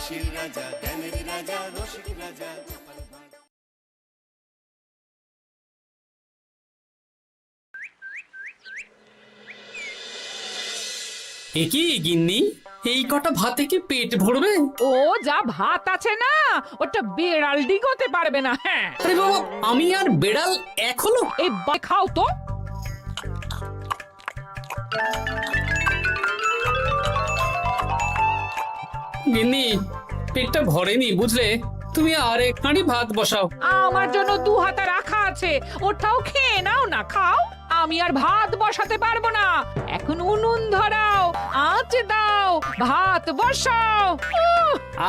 হাসির রাজা, জ্ঞানের রাজা, রসিক রাজা। কি গিন্নি, এই কটা ভাতে কি পেট ভরবে? ও যা ভাত আছে না, ওটা বেড়াল ডিগোতে পারবে না। হ্যাঁ, আরে বাবা, আমি আর বেড়াল এক হলো? এই খাও তো। গিন্নি, পেটটা ভরেনি বুঝলে, তুমি আর এক হাঁড়ি ভাত বসাও। আমার জন্য 2 হাতা রাখা আছে, ওটাও খেয়ে নাও না, খাও। আমি আর ভাত বসাতে পারবো না, এখন উনুন ধরাও, আঁচ দাও, ভাত বসাও।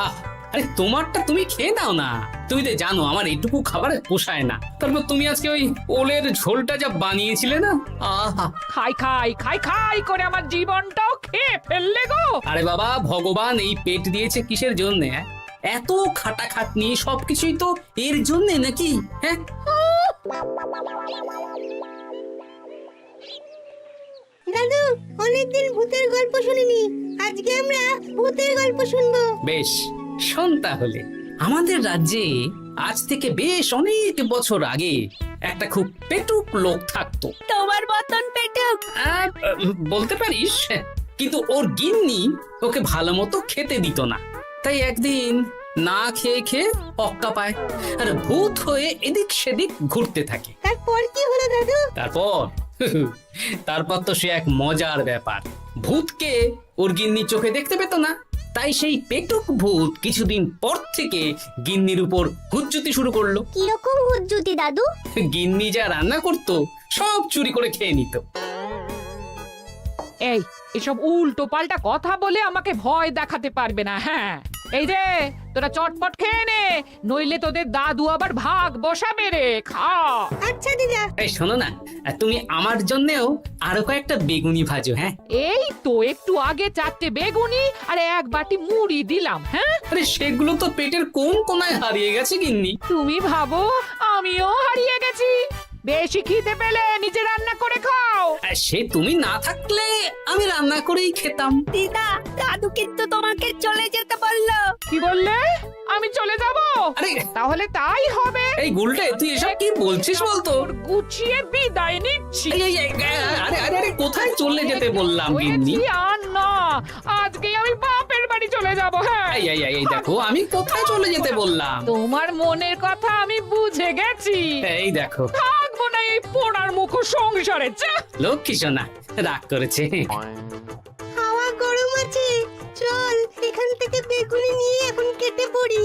আহ, আরে তোমারটা তুমি খেয়ে নাও না। তুমি তো জানো আমার এইটুকু খাবার পোষায় না। তারপর তুমি আজকে ওই ওলের ঝোলটা যা বানিয়েছিলে না, আহা। খাই খাই খাই খাই করে আমার জীবনটাও খেয়ে ফেললে গো। আরে বাবা, ভগবান এই পেট দিয়েছে কিসের জন্য? এত খাটাখাটনি, সবকিছুই তো এর জন্য নাকি? হ্যাঁ, দাদু, অনেকদিন ভূতের গল্প শুনিনি, আজকে আমরা ভূতের গল্প শুনবো। বেশ, শোন তাহলে। আমাদের রাজ্যে আজ থেকে বেশ অনেক বছর আগে একটা খুব পেটুক লোক থাকতো। তোমার মতন পেটুক? বলতে পারিস, কিন্তু ওর গিন্নি ওকে ভালো মতো খেতে দিত না। তাই একদিন না খেয়ে খেয়ে অক্কা পায় আর ভূত হয়ে এদিক সেদিক ঘুরতে থাকে। তারপর কি হলো দাদু? তারপর তো সে এক মজার ব্যাপার। ভূতকে ওর গিন্নি চোখে দেখতে পেত না, তাই সেই পেটুক ভূত কিছুদিন পর থেকে গিন্নির উপর হুজ্জুতি শুরু করলো। কিরকম হুজ্জুতি দাদু? গিন্নি যা রান্না করতো সব চুরি করে খেয়ে নিত। এই এসব উল্টো পাল্টা কথা বলে আমাকে ভয় দেখাতে পারবে না। হ্যাঁ, এই যে তোরা চটপট খেয়ে নে, নইলে তোদের দাদু আবার ভাগ বসাবে রে। খা। আচ্ছা দিদা। এই শোনো না, তুমি আমার জন্যেও আরো কয়েকটা বেগুনি ভাজো। হ্যাঁ, এই তো একটু আগে 4টে বেগুনি আর 1 বাটি মুড়ি দিলাম। হ্যাঁ, আরে সেগুলো তো পেটের কোন কোনায় হারিয়ে গেছে গিন্নি। তুমি ভাবো আমিও হারিয়ে গেছি? বেশি খিদে পেলে নিজে রান্না করে খাও। আর সে তুমি না থাকলে আমি রান্না করেই খেতাম। দিদা, দাদু কিন্তু তোমাকে চলে যেতে বললো। কি বললে? আমি চলে যাব? আরে তাহলে তাই হবে। এই গুলটে, তুই এসব কি বলছিস বলতো? গুছিয়ে বিদায় নিচ্ছি। আরে আরে আরে, কোথায় চলে যেতে বললাম গিন্নি? হয়েছি আর না, আজকে আমি বাপের বাড়ি চলে যাব। হ্যাঁ, এই দেখো, আমি কোথায় চলে যেতে বললাম? তোমার মনের কথা আমি বুঝে গেছি। এই দেখো, থাকবো না এই পোড়ার মুখ সংসারে। লক্ষ্মী সোনা রাগ করেছে। হাওয়া গরম আছে, চল এখান থেকে বেগুনি নিয়ে এখন কেটে পড়ি।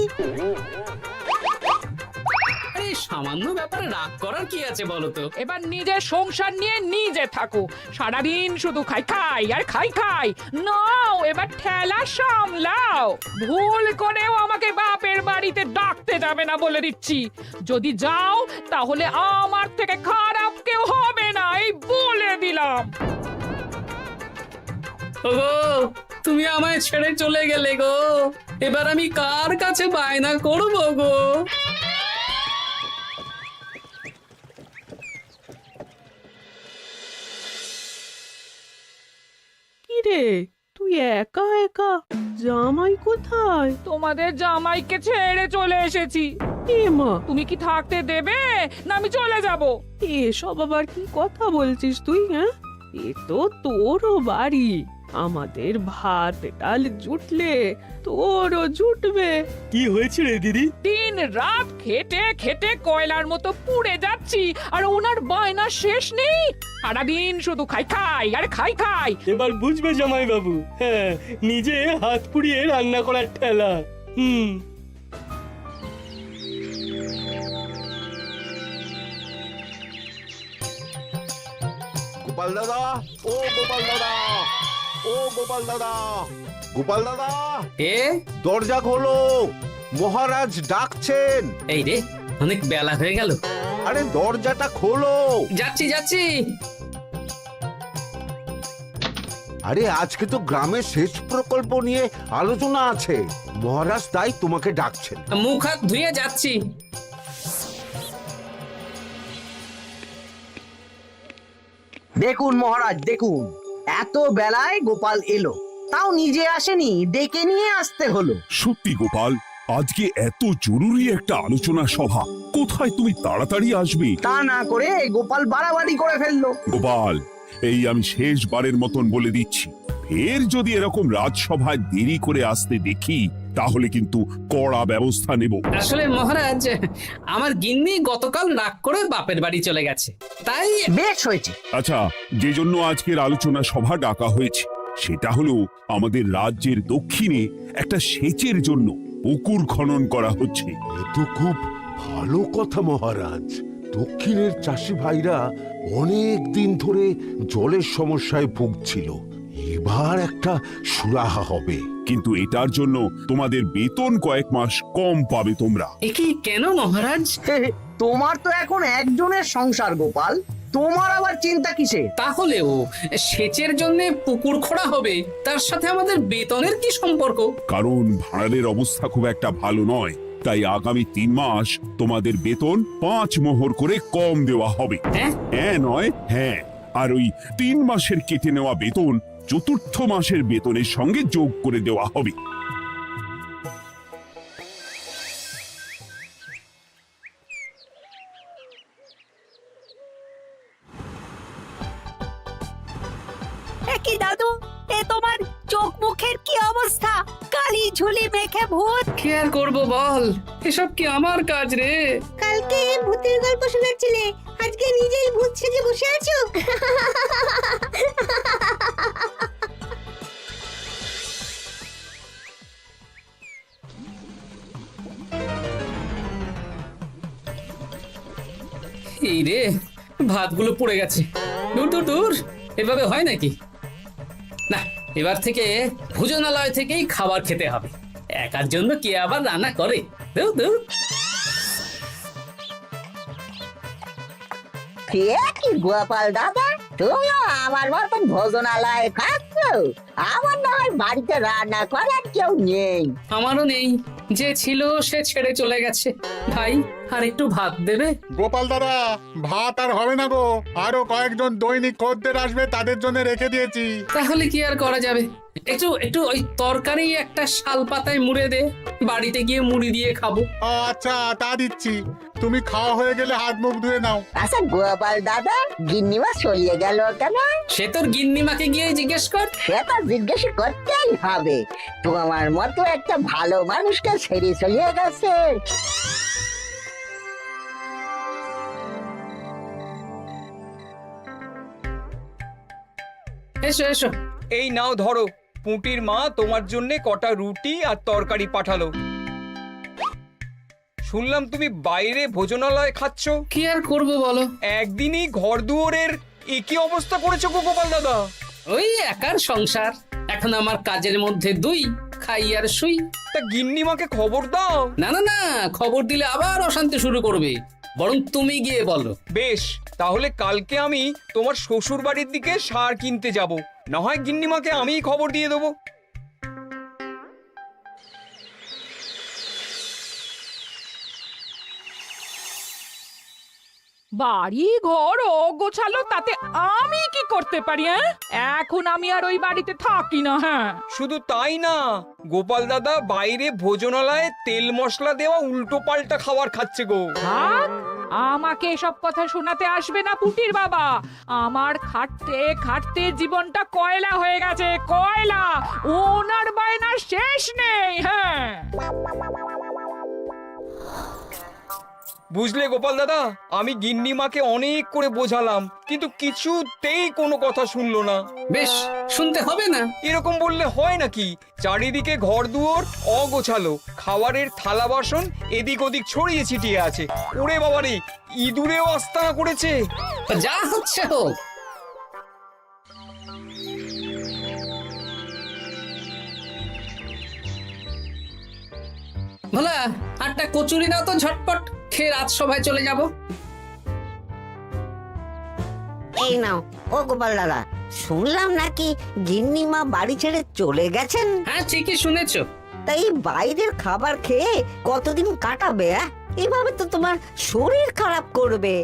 আরে সামান্য ব্যাপারে রাগ করার কি আছে বলো তো? এবার নিজের সংসার নিয়ে নিজে থাকো, সারাদিন শুধু খাই খাই আর খাই খাই। নাও এবার ঠেলা সামলাও। ভুল করেও আমাকে বাপের বাড়িতে ডাকতে যাবে না বলে দিচ্ছি। যদি যাও তাহলে আমার থেকে খারাপ কেউ হবে না, এই বলে দিলাম। ওগো, তুমি আমায় ছেড়ে চলে গেলে গো, এবার আমি কার কাছে বায়না করবো গো? রে, তুই একা একা? জামাই কোথায়? তোমাদের জামাইকে ছেড়ে চলে এসেছি। এ মা, তুমি কি থাকতে দেবে না আমি চলে যাব? এসব আবার কি কথা বলছিস তুই? হ্যাঁ, এ তো তোরও বাড়ি। আমাদের ভাত ডাল জুটলে তোরও জুটবে। কি হয়েছে রে দিদি? দিন রাত খেটে খেটে কয়লার মতো পুড়ে যাচ্ছি, আর ওনার বায়না শেষ নেই। সারাদিন শুধু খাই খাই আর খাই খাই। এবার বুঝবে জামাই বাবু। হ্যাঁ, নিজে হাত পুড়িয়ে রান্না করার ঠেলা। গোপাল দাদা, ও গোপাল দাদা, ও গোপাল দাদা, গোপাল দাদা, এ দরজা খোলো, মহারাজ ডাকছেন। এই রে, অনেক বেলা হয়ে গেল। আরে দরজাটা খোলো। যাচ্ছি যাচ্ছি। আরে আজকে তো গ্রামের সেচ প্রকল্প নিয়ে আলোচনা আছে, মহারাজ তাই তোমাকে ডাকছেন। মুখ হাত ধুয়ে যাচ্ছি। দেখুন মহারাজ, দেখুন, এত বেলায় গোপাল এলো। তাও নিজে আসেনি, ডেকে নিয়ে আসতে হলো। সত্যি গোপাল, আজকে এত জরুরি একটা আলোচনা সভা, কোথায় তুমি তাড়াতাড়ি আসবে? তা না করে গোপাল বাড়াবাড়ি করে ফেললো। গোপাল, এই আমি শেষবারের মতন বলে দিচ্ছি, ফের যদি এরকম রাজসভায় দেরি করে আসতে দেখি তাহলে কিন্তু কড়া ব্যবস্থা নেব। আসলে মহারাজ, আমার গিন্নি গতকাল রাগ করে বাপের বাড়ি চলে গেছে, তাই বেশ হয়েছে। আচ্ছা, যে জন্য আজকের আলোচনা সভা ডাকা হয়েছে সেটা হলো আমাদের রাজ্যের দক্ষিণে একটা সেচের জন্য পুকুর খনন করা হচ্ছে। এ তো খুব ভালো কথা মহারাজ। দক্ষিণের চাষি ভাইরা অনেক দিন ধরে জলের সমস্যায় ভুগছিল, এবার একটা সুরাহা হবে। কিন্তু এটার জন্য তোমাদের বেতন কয়েক মাস কম পাবে তোমরা। একি কেন মহারাজ? তোমার তো এখন একজনের সংসার গোপাল, তোমার আবার চিন্তা কিসে? তাহলেও সেচের জন্য পুকুর খোঁড়া হবে, তার সাথে আমাদের বেতনের কি সম্পর্ক? কারণ ভাঁড়ের অবস্থা খুব একটা ভালো নয়, তাই আগামী 3 মাস তোমাদের বেতন 5 মোহর করে কম দেওয়া হবে। হ্যাঁ? হ্যাঁ নয় হ্যাঁ। আর ওই 3 মাসের কেটে নেওয়া বেতন চতুর্থ মাসের বেতনের সঙ্গে যোগ করে দেওয়া হবে। কি দাদু, এ তোমার চোখ মুখের কি অবস্থা? কালি ঝুলি মেখে ভূত। কি আর করবো বল, এসব কি আমার কাজ রে? কালকে ভূতের গল্প শোনাচ্ছিলে, আজকে নিজেই ভূত সেজে বসে আছো। এই রে, ভাতগুলো পড়ে গেছে। দূর দূর দূর, এভাবে হয় নাকি? না, এবার থেকে ভোজনালয় থেকেই খাবার খেতে হবে। একার জন্য কে আবার রান্না করে? দূর দূর। কি গোপাল দাদা, তুমিও আমার মতন ভোজনালয়ে খাচ্ছ? আমার না হয় বাড়িতে রান্না করার কেউ নেই। আমারও নেই, যে ছিল সে ছেড়ে চলে গেছে। ভাই, আর একটু ভাত দেবে? গোপাল দাদা, ভাত আর হবে না গো, আরো কয়েকজন দৈনিক খদ্দের আসবে, তাদের জন্য রেখে দিয়েছি। তাহলে কি আর করা যাবে? একটু একটু ওই তরকারি একটা শাল পাতায় মুড়ে দে, বাড়িতে গিয়ে মুড়ি দিয়ে খাবো। আচ্ছা, তা দিচ্ছি। তুমি খাওয়া হয়ে গেলে হাত মুখ ধুয়ে নাও। আচ্ছা গোপাল দাদা, গিন্নিমা চলিয়ে গেল কেন? সে তোর গিন্নিমাকে গিয়ে জিজ্ঞেস কর। সে তো জিজ্ঞেস করতেই হবে, তোমার মতো একটা ভালো মানুষকে ছেড়ে চলিয়ে গেছে। এসো এসো। এই নাও ধরো, পুঁটির মা তোমার জন্য কটা রুটি আর তরকারি পাঠালো। শুনলাম তুমি বাইরে ভোজনালয় খাচ্ছ। কি আর করবো বলো, একদিনই ঘর দুয়ারের একই অবস্থা করেছো গো গোপাল দাদা। ওই একার সংসার, এখন আমার কাজের মধ্যে 2, খাই আর শুই। তা গিন্নিমাকে খবর দাও। না না না, খবর দিলে আবার অশান্তি শুরু করবে, বরং তুমি গিয়ে বলো। বেশ, তাহলে কালকে আমি তোমার শ্বশুর বাড়ির দিকে সার কিনতে যাব, না হয় গিন্নিমাকে আমিই খবর দিয়ে দেবো। বাড়ি ঘর অগোছালো, তাতে আমি কি করতে পারি? এখন আমি আর ওই বাড়িতে থাকি না। হ্যাঁ, শুধু তাই না, গোপাল দাদা বাইরে ভোজনালয়ে তেল মশলা দেওয়া উল্টো পাল্টা খাবার খাচ্ছে গো। থাক, আমাকে এসব কথা শোনাতে আসবে না পুটির বাবা। আমার খাটতে খাটতে জীবনটা কয়লা হয়ে গেছে, কয়লা। ওনার বায়নার শেষ নেই। হ্যাঁ, বুঝলে গোপাল দাদা, আমি গিন্নিমাকে অনেক করে বোঝালাম, কিন্তু কিছুতেই কোনো কথা শুনলো না। বেশ, শুনতে হবে না। এরকম বললে হয় নাকি? চারিদিকে ঘর দুয়ার অগোছালো, খাবারের থালা বাসন এদিক ওদিক ছড়িয়ে ছিটিয়ে আছে। ওরে বাবারে, ইঁদুরেও আস্তানা করেছে। যা হচ্ছে হোক। ভোলা, আটটা কচুরি দাও তো, ঝটপট খেয়ে রাজসভায় চলে যাব। এই নাও। ও গোপাল দাদা, শুনলাম নাকি গিন্নিমা বাড়ি ছেড়ে চলে গেছেন? হ্যাঁ, ঠিকই শুনেছো। তাই বাইরের খাবার খেয়ে কতদিন কাটাবে? এভাবে তো তোমার শরীর খারাপ করবে।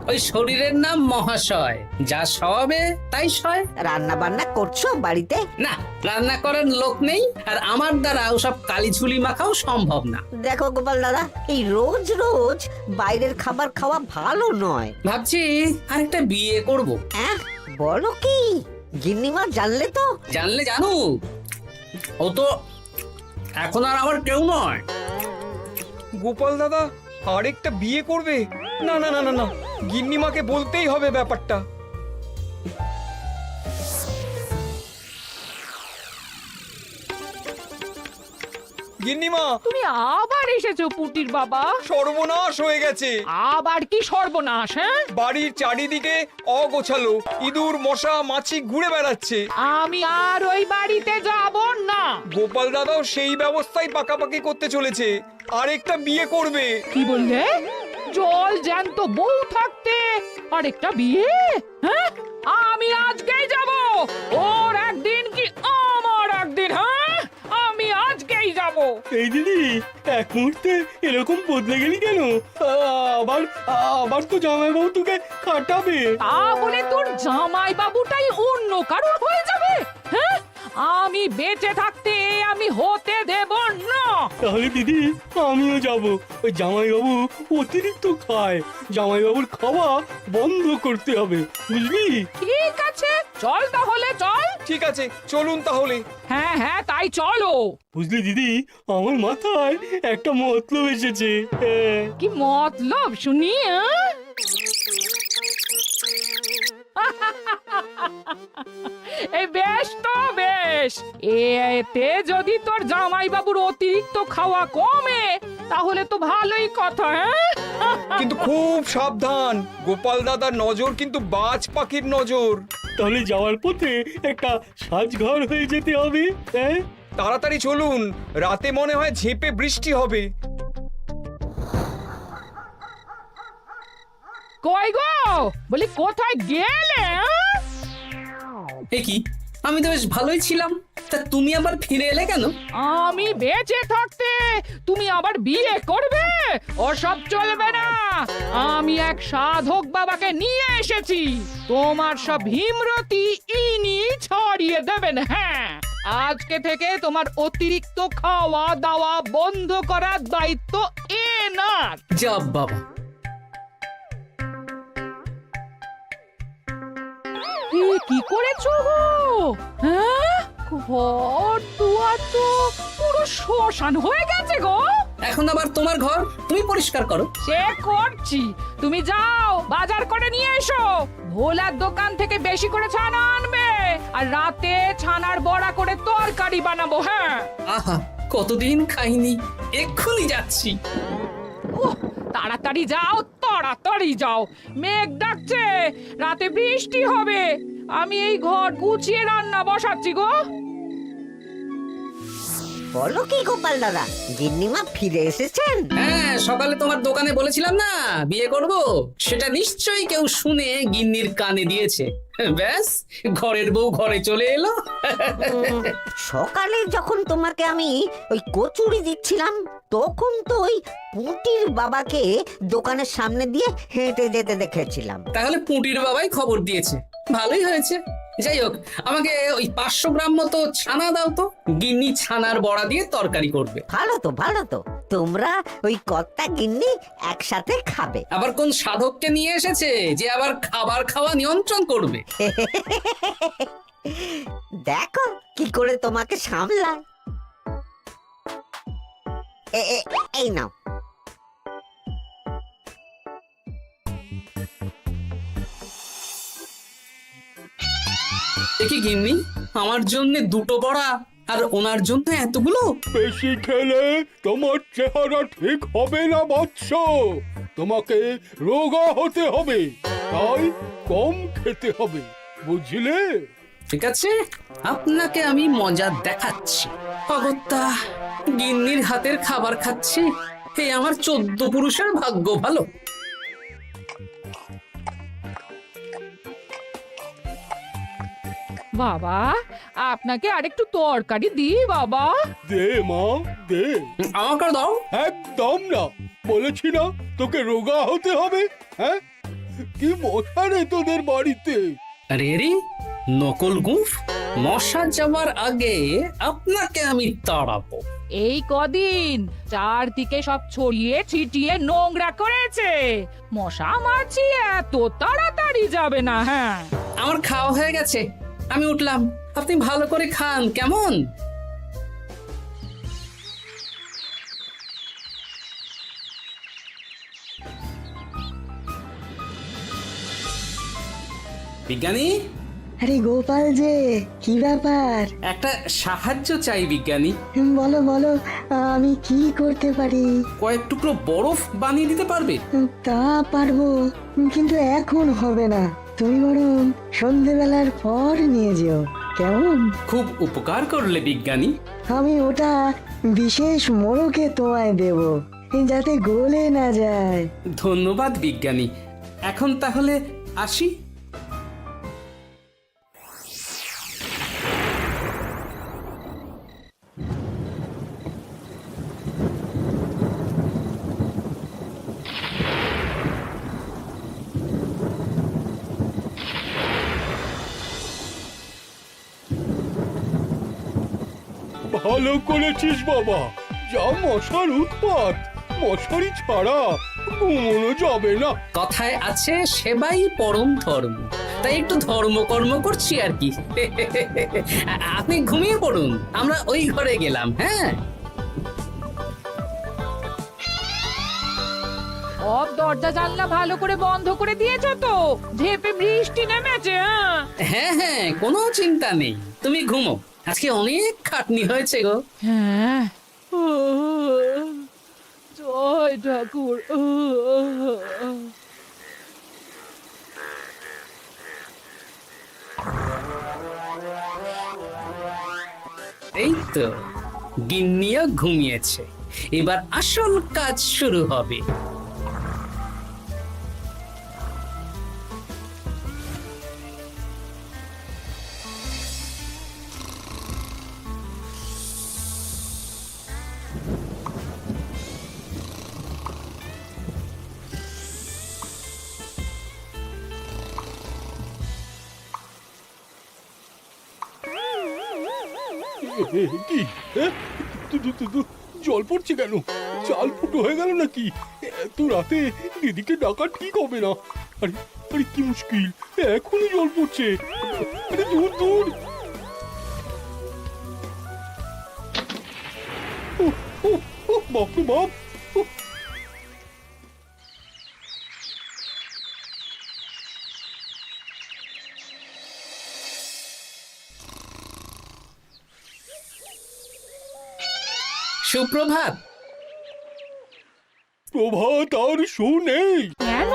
ওই শরীরের নাম মহাশয়, যা সবে তাই সয়। রান্না বান্না করছো বাড়িতে? না, রান্না করার লোক নেই, আর আমার দ্বারা ওসব কালিঝুলি মাখাও সম্ভব না। দেখো গোপাল দাদা, এই রোজ রোজ বাইরের খাবার খাওয়া ভালো নয়। ভাবছি আরেকটা বিয়ে করব। হ্যাঁ, বলো কি? গিন্নিমা জানলে তো? জানলে জানুক, ও তো এখন আর আমার কেউ নয়। গোপাল দাদা আরেকটা বিয়ে করবে? না না না না না, গিন্নিমাকে বলতেই হবে ব্যাপারটা। গিন্নিমা, তুমি আবার এসেছো পুটির বাবা। সর্বনাশ হয়ে গেছে। আবার কি সর্বনাশ? হ্যাঁ, বাড়ির চারিদিকে অগোছালো, ইঁদুর মশা মাছি ঘুরে বেড়াচ্ছে। আমি আর ওই বাড়িতে যাব না। গোপাল দাদাও সেই ব্যবস্থাই পাকাপাকি করতে চলেছে, আরেকটা বিয়ে করবে। কি বললে? জল জ্যান্ত বউ থাকতে আরেকটা বিয়ে? হ্যাঁ, আমি আজকেই যাব। ওর একদিন কি আমার একদিন? হ্যাঁ, আমি আজকেই যাব। এই দিদি, এক মুহূর্তে এরকম বদলে গেলি কেন? আবার আবার তো জামাইবাবু তোকে কাটাবে। তা বলে তোর জামাই বাবুটাই অন্য কারোর হয়ে যাবে? হ্যাঁ, আমি বেঁচে থাকতে আমি হতে দেব না। তাহলে দিদি আমিও যাব। ওই জামাইবাবু অতিরিক্ত খায়, জামাইবাবুর খাওয়া বন্ধ করতে হবে, বুঝলি? ঠিক আছে, চল তাহলে চল। ঠিক আছে, চলুন তাহলে। হ্যাঁ হ্যাঁ, তাই চলো। বুঝলি দিদি, আমার মাথায় একটা মতলব এসেছে। হ্যাঁ। কি মতলব শুনি? এই বেশ তো বেশ, এতে যদি তোর জামাই বাবুর অতিরিক্ত খাওয়া কমে তাহলে তো ভালোই কথা। হ্যাঁ, কিন্তু খুব সাবধান, গোপাল দাদার নজর কিন্তু বাজ পাখির নজর। তাহলে যাওয়ার পথে একটা সাজঘর হয়ে যেতে হবে। হ্যাঁ, তাড়াতাড়ি চলুন, রাতে মনে হয় ঝেঁপে বৃষ্টি হবে। কই গো, বলি কোথায় গেলে? এ কি, আমি তো বেশ ভালোই ছিলাম, তা তুমি আবার ফিরে এলে কেন? আমি বেঁচে থাকতে তুমি আবার বিয়ে করবে? ওসব চলবে না। আমি এক সাধক বাবাকে নিয়ে এসেছি, তোমার সব ভীমরতি ইনি ছড়িয়ে দেবেন। হ্যাঁ, আজকে থেকে তোমার অতিরিক্ত খাওয়া দাওয়া বন্ধ করার দায়িত্ব এনার। যা বাবা, কি করেছো গো? হ্যাঁ, ঘর দুয়ার তো পুরো শ্মশান হয়ে গেছে গো। এখন আবার তোমার ঘর তুমি পরিষ্কার করো। সে করছি, তুমি যাও বাজার করে নিয়ে এসো। ভোলার দোকান থেকে বেশি করে ছানা আনবে, আর রাতে ছানার বড়া করে তরকারি বানাবো। হ্যাঁ, আহা, কতদিন খাইনি, এক্ষুনি যাচ্ছি। উহ, তাড়াতাড়ি যাও, তাড়াতাড়ি যাও। মেঘ ডাকছে, রাতে বৃষ্টি হবে। আমি এই ঘর গুছিয়ে রান্না বসাচ্ছি গো। বলো কি গোপাল দাদা, গিন্নিমা ফিরে এসেছেন? হ্যাঁ, সকালে তোমার দোকানে বলেছিলাম না বিয়ে করব, সেটা নিশ্চয়ই কেউ শুনে গিন্নির কানে দিয়েছে। ব্যাস, ঘরের বউ ঘরে চলে এলো। সকালে যখন তোমাকে আমি ওই কচুরি দিচ্ছিলাম, তখন তো ওই পুটির বাবাকে দোকানের সামনে দিয়ে হেঁটে যেতে দেখেছিলাম। তাহলে পুটির বাবাই খবর দিয়েছে, ভালোই হয়েছে। যাই হোক, আমাকে ওই 500 গ্রাম মতো ছানা দাও তো, গিন্নি ছানার বড়া দিয়ে তরকারি করবে। ভালো তো, ভালো তো, তোমরা ওই কর্তা গিন্নি একসাথে খাবে। আবার কোন সাধককে নিয়ে এসেছে যে আবার খাবার খাওয়া নিয়ন্ত্রণ করবে? দেখো কি করে তোমাকে সামলায়। এই নাও। দেখি গিন্নি, আমার জন্য দুটো বড়া আর ওনার জন্য এতগুলো? বেশি খেলে তোমার চেহারা ঠিক হবে না বৎস, তোমাকে রোগা হতে হবে, তাই কম খেতে হবে, বুঝলে? ঠিক আছে, আপনাকে আমি মজা দেখাচ্ছি। অগত্যা গিন্নির হাতের খাবার খাচ্ছি, এই আমার 14 পুরুষের ভাগ্য ভালো। বাবা আপনাকে আরেকটু তরকারি দিই বাবা। দে মা দে। আমাকে দাও। একদম না, বলেছি না তোকে রোগা হতে হবে। হ্যাঁ, কি মশা রে তোদের বাড়িতে। আরে রে নকল গুফ, মশা যাবার আগে আপনাকে আমি তাড়াবো। এই কদিন চারদিকে সব ছড়িয়ে ছিটিয়ে নোংরা করেছে, মশা মাছি এত তাড়াতাড়ি যাবে না। হ্যাঁ, আমার খাওয়া হয়ে গেছে, আমি উঠলাম। আপনি ভালো করে খান কেমন? বিজ্ঞানী, আরে গোপাল যে, কি ব্যাপার? একটা সাহায্য চাই বিজ্ঞানী। বলো বলো, আমি কি করতে পারি? কয়েক টুকরো বরফ বানিয়ে দিতে পারবে? তা পারবো, কিন্তু এখন হবে না। তুমি বরং সন্ধেবেলার পর নিয়ে যেও, কেমন? খুব উপকার করলে বিজ্ঞানী। আমি ওটা বিশেষ মোড়কে তোমায় দেব, যাতে গলে না যায়। ধন্যবাদ বিজ্ঞানী, এখন তাহলে আসি। ভালো করেছিস বাবা, যা মশার উৎপাত, মশারি ছাড়া ঘুমোনো যাবে না। কথায় আছে সেবাই পরম ধর্ম, তাই একটু ধর্মকর্ম করছি আর কি। আপনি ঘুমিয়ে পড়ুন, আমরা ওই ঘরে গেলাম। হ্যাঁ, সব দরজা জানলা ভালো করে বন্ধ করে দিয়েছো তো? ঝেপে বৃষ্টি নেমেছে। হ্যাঁ হ্যাঁ, কোনো চিন্তা নেই, তুমি ঘুমো। আজকে অনেক খাটনি হয়েছে গো। হ্যাঁ, জয় ঠাকুর। এই তো গিন্নিও ঘুমিয়েছে, এবার আসল কাজ শুরু হবে। কি জল পড়ছে কেন? চাল ফুটো হয়ে গেল নাকি? এত রাতে দিদিকে ডাকা ঠিক হবে না। আরে আরে কি মুশকিল, এখনই জল পড়ছে। আরে দূর দূর। বাপরে বাপ। সুপ্রভাত। প্রভাত আর শো নেই। কেন?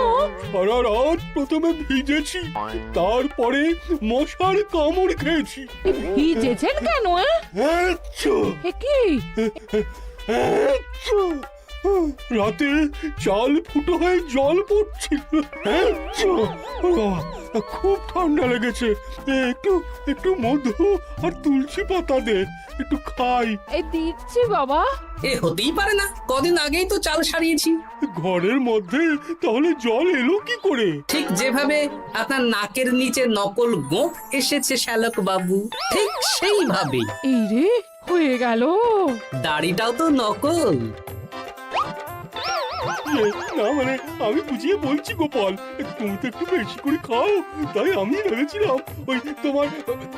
সারা রাত প্রথমে ভিজেছি, তারপরে মশার কামড় খেয়েছি। ভিজেছেন কেন? কি রাতে চাল ফুটো হয়ে জল পড়ছিল। খুব ঠান্ডা লেগেছে। একটু একটু মধু আর তুলসী পাতা দে, একটু খাই। এই দিচ্ছি বাবা। এ হতেই পারে না, কদিন আগেই তো চাল সারিয়েছি। ঘরের মধ্যে তাহলে জল এলো কি করে? ঠিক যেভাবে আপনার নাকের নিচে নকল গোঁফ এসেছে শ্যালক বাবু, ঠিক সেইভাবেই। এই রে, হয়ে গেল। দাড়িটাও তো নকল। না মানে আমি বুঝিয়ে বলছি গোপাল, তুমি তো একটু বেশি করে খাও, তাই আমি ভেবেছিলাম ওই তোমার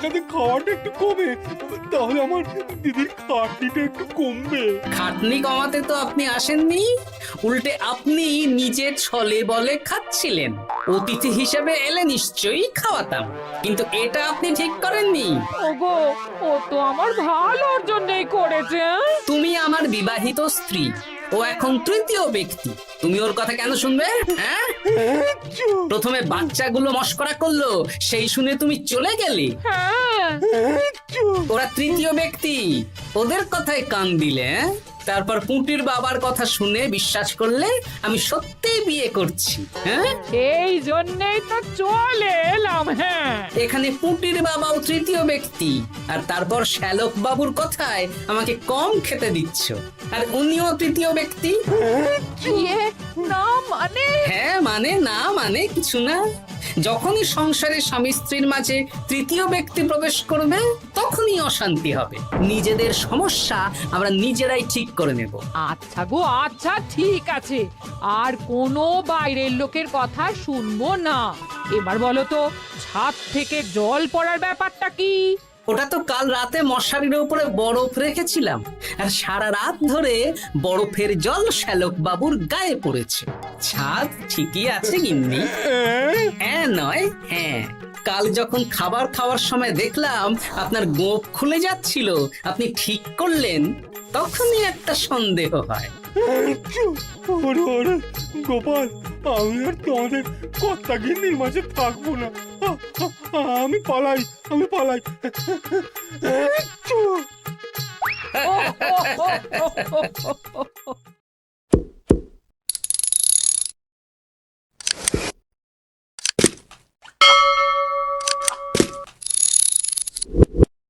যাতে খাওয়াটা একটু কমে, তাহলে আমার দিদির খাটনিটা একটু কমবে। খাটনি কমাতে তো আপনি আসেননি, উল্টে আপনি নিজের ছলে বলে খাচ্ছিলেন। অতিথি হিসেবে এলে নিশ্চয়ই খাওয়াতাম, কিন্তু এটা আপনি ঠিক করেননি। ওগো, ও তো আমার ভালোর জন্যই করেছে। তুমি আমার বিবাহিত স্ত্রী, ও এখন তৃতীয় ব্যক্তি, তুমি ওর কথা কেন শুনবে? হ্যাঁ, প্রথমে বাচ্চাগুলো মস্করা করলো, সেই শুনে তুমি চলে গেলে। ওরা তৃতীয় ব্যক্তি, ওদের কথায় কান দিলে তারপর পুঁটির বাবার কথা শুনে বিশ্বাস করলে আমি সত্যিই বিয়ে করছি। হ্যাঁ, সেই জন্যেই তো চলে এলাম। হ্যাঁ, এখানে পুঁটির বাবাও তৃতীয় ব্যক্তি, আর তারপর শ্যালক বাবুর কথায় আমাকে কম খেতে দিচ্ছ, আর উনিও তৃতীয় ব্যক্তি। ইয়ে, না মানে? হ্যাঁ মানে না মানে কিছু না। যখনই সংসারে স্বামী স্ত্রীর মাঝে তৃতীয় ব্যক্তি প্রবেশ করবে তখনই অশান্তি হবে। নিজেদের সমস্যা আমরা নিজেরাই ঠিক করে নেব। আচ্ছা গো, আচ্ছা ঠিক আছে, আর কোনো বাইরের লোকের কথা শুনবো না। এবার বলো তো, ছাদ থেকে জল পড়ার ব্যাপারটা কি? ওটা তো কাল রাতে মশারির উপরে বরফ রেখেছিলাম, আর সারা রাত ধরে বরফের জল শ্যালক বাবুর গায়ে পড়েছে। ছাদ ঠিকই আছে গিন্নি। হ্যাঁ নয় হ্যাঁ, কাল যখন খাবার খাওয়ার সময় দেখলাম আপনার গোঁফ খুলে যাচ্ছিল, আপনি ঠিক করলেন, তখনই একটা সন্দেহ হয়। ওরে ওরে গোপাল, আমি আর তোমাদের কর্তা গিন্নির মাঝে থাকবো না। আমি পালাই, আমি পালাই। ও, ও, ও, ও, ও, ও, ও।